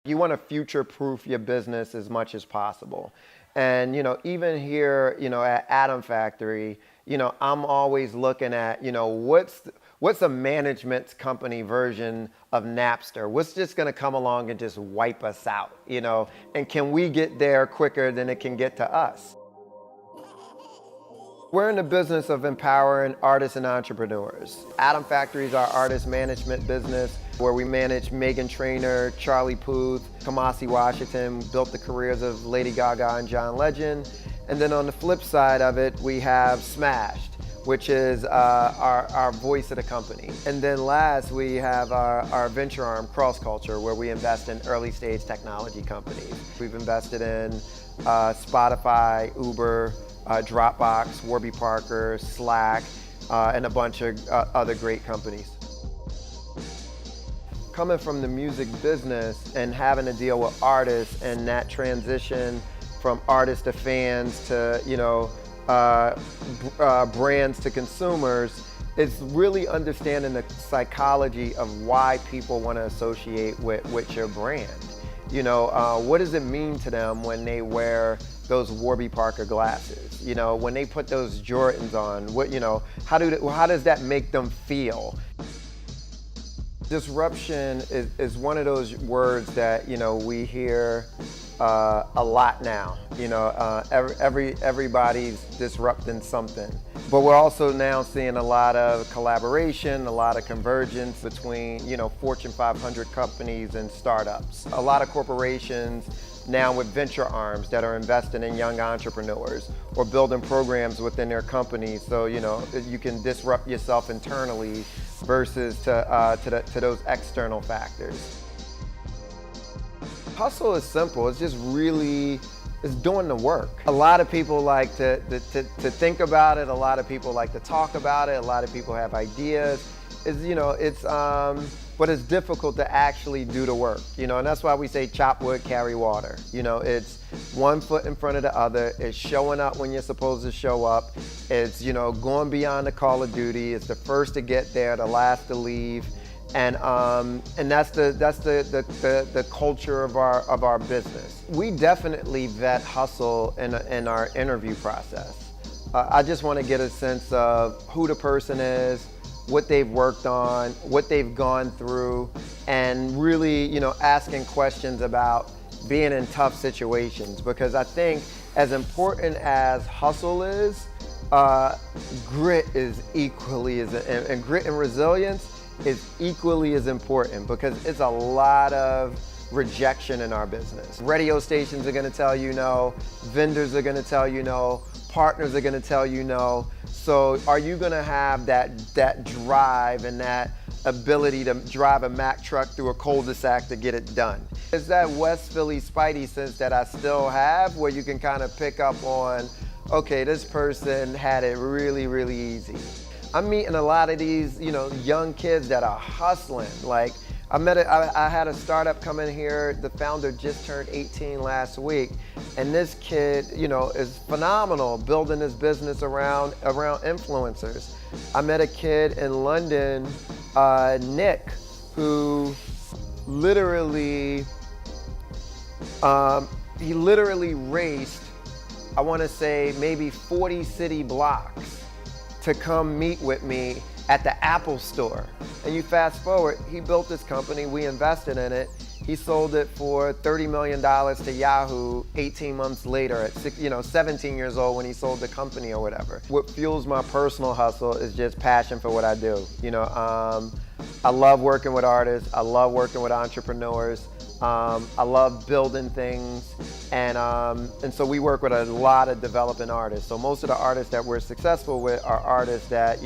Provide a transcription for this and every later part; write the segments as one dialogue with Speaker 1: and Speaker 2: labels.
Speaker 1: You want to future-proof your business as much as possible. And, even here, at Atom Factory, I'm always looking at, what's a management company version of Napster? What's just going to come along and just wipe us out, And can we get there quicker than it can get to us? We're in the business of empowering artists and entrepreneurs. Atom Factory is our artist management business where we manage Meghan Trainor, Charlie Puth, Kamasi Washington, built the careers of Lady Gaga and John Legend. And then on the flip side of it, we have Smashed, which is our voice of the company. And then last, we have our venture arm, Cross Culture, where we invest in early stage technology companies. We've invested in Spotify, Uber, Dropbox, Warby Parker, Slack, and a bunch of other great companies. Coming from the music business and having to deal with artists and that transition from artists to fans to, brands to consumers, it's really understanding the psychology of why people want to associate with your brand. What does it mean to them when they wear those Warby Parker glasses? When they put those Jordans on, how does that make them feel? Disruption is one of those words that, we hear a lot now. Everybody's disrupting something. But we're also now seeing a lot of collaboration, a lot of convergence between, Fortune 500 companies and startups. A lot of corporations now with venture arms that are investing in young entrepreneurs or building programs within their companies so, you can disrupt yourself internally versus to those external factors. Hustle is simple. It's just really, it's doing the work. A lot of people like to think about it. A lot of people like to talk about it. A lot of people have ideas. But it's difficult to actually do the work, and that's why we say chop wood, carry water. It's one foot in front of the other. It's showing up when you're supposed to show up. It's, going beyond the call of duty. It's the first to get there, the last to leave. And that's the culture of our business. We definitely vet hustle in our interview process. I just want to get a sense of who the person is, what they've worked on, what they've gone through, and really, asking questions about being in tough situations. Because I think as important as hustle is, grit is equally and grit and resilience is equally as important, because it's a lot of rejection in our business. Radio stations are going to tell you no, vendors are going to tell you no, partners are going to tell you no. So are you going to have that drive and that ability to drive a Mack truck through a cul-de-sac to get it done? It's that West Philly spidey sense that I still have, where you can kind of pick up on, okay, this person had it really, really easy. I'm meeting a lot of these, young kids that are hustling. Like, I had a startup come in here. The founder just turned 18 last week, and this kid, is phenomenal, building his business around influencers. I met a kid in London, Nick, who literally, raced, I want to say maybe 40 city blocks to come meet with me at the Apple store. And you fast forward, he built this company, we invested in it. He sold it for $30 million to Yahoo 18 months later at 17 years old when he sold the company or whatever. What fuels my personal hustle is just passion for what I do. I love working with artists, I love working with entrepreneurs. I love building things, and so we work with a lot of developing artists. So most of the artists that we're successful with are artists that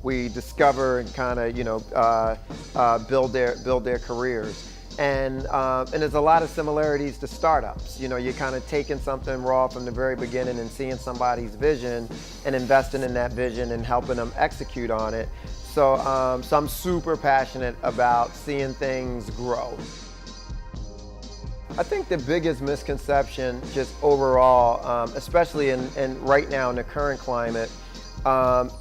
Speaker 1: we discover and kind of build their careers. And there's a lot of similarities to startups. You're kind of taking something raw from the very beginning and seeing somebody's vision and investing in that vision and helping them execute on it. So I'm super passionate about seeing things grow. I think the biggest misconception just overall, especially in right now in the current climate,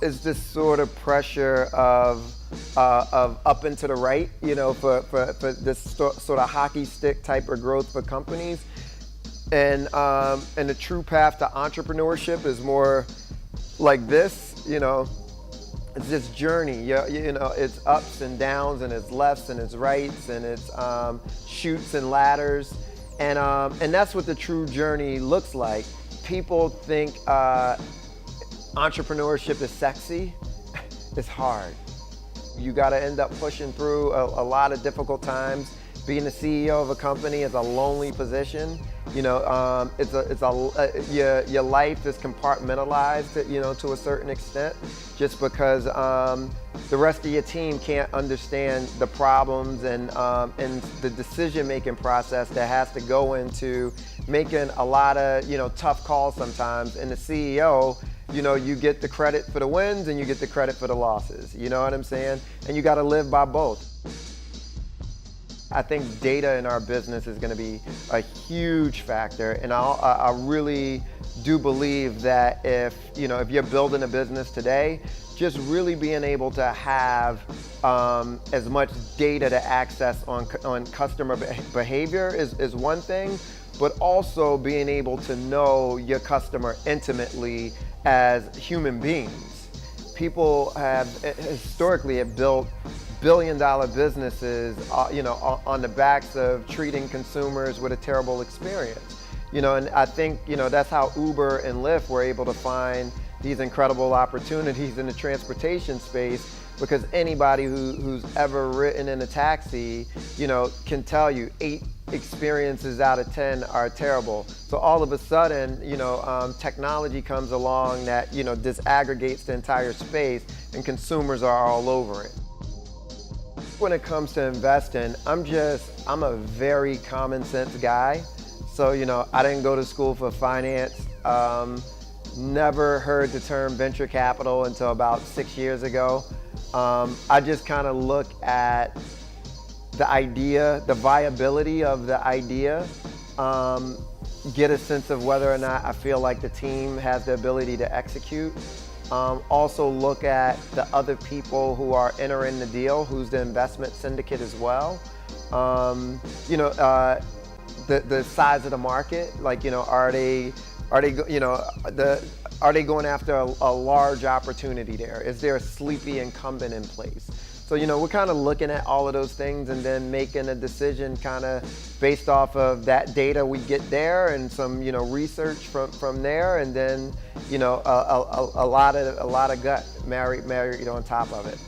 Speaker 1: is this sort of pressure of of up and to the right, for this sort of hockey stick type of growth for companies. And the true path to entrepreneurship is more like this, it's this journey. It's ups and downs, and it's lefts and it's rights, and it's chutes and ladders, and that's what the true journey looks like. People think entrepreneurship is sexy. It's hard. You got to end up pushing through a lot of difficult times. Being the CEO of a company is a lonely position. Your life is compartmentalized, to a certain extent, just because the rest of your team can't understand the problems and the decision-making process that has to go into making a lot of tough calls sometimes. And the CEO, you get the credit for the wins and you get the credit for the losses. You know what I'm saying? And you got to live by both. I think data in our business is going to be a huge factor, and I really do believe that if you're building a business today, just really being able to have as much data to access on customer behavior is one thing, but also being able to know your customer intimately as human beings. People historically have built billion-dollar businesses, on the backs of treating consumers with a terrible experience. And I think, that's how Uber and Lyft were able to find these incredible opportunities in the transportation space, because anybody who's ever ridden in a taxi, can tell you 8 experiences out of 10 are terrible. So all of a sudden, technology comes along that, disaggregates the entire space, and consumers are all over it. When it comes to investing, I'm a very common sense guy. So, I didn't go to school for finance. Never heard the term venture capital until about 6 years ago. I just kind of look at the idea, the viability of the idea, get a sense of whether or not I feel like the team has the ability to execute. Also look at the other people who are entering the deal, who's the investment syndicate as well. The size of the market, like, are they going after a large opportunity there? Is there a sleepy incumbent in place? So, we're kind of looking at all of those things and then making a decision kind of based off of that data we get there and some, research from there, and then, a lot of gut married on top of it.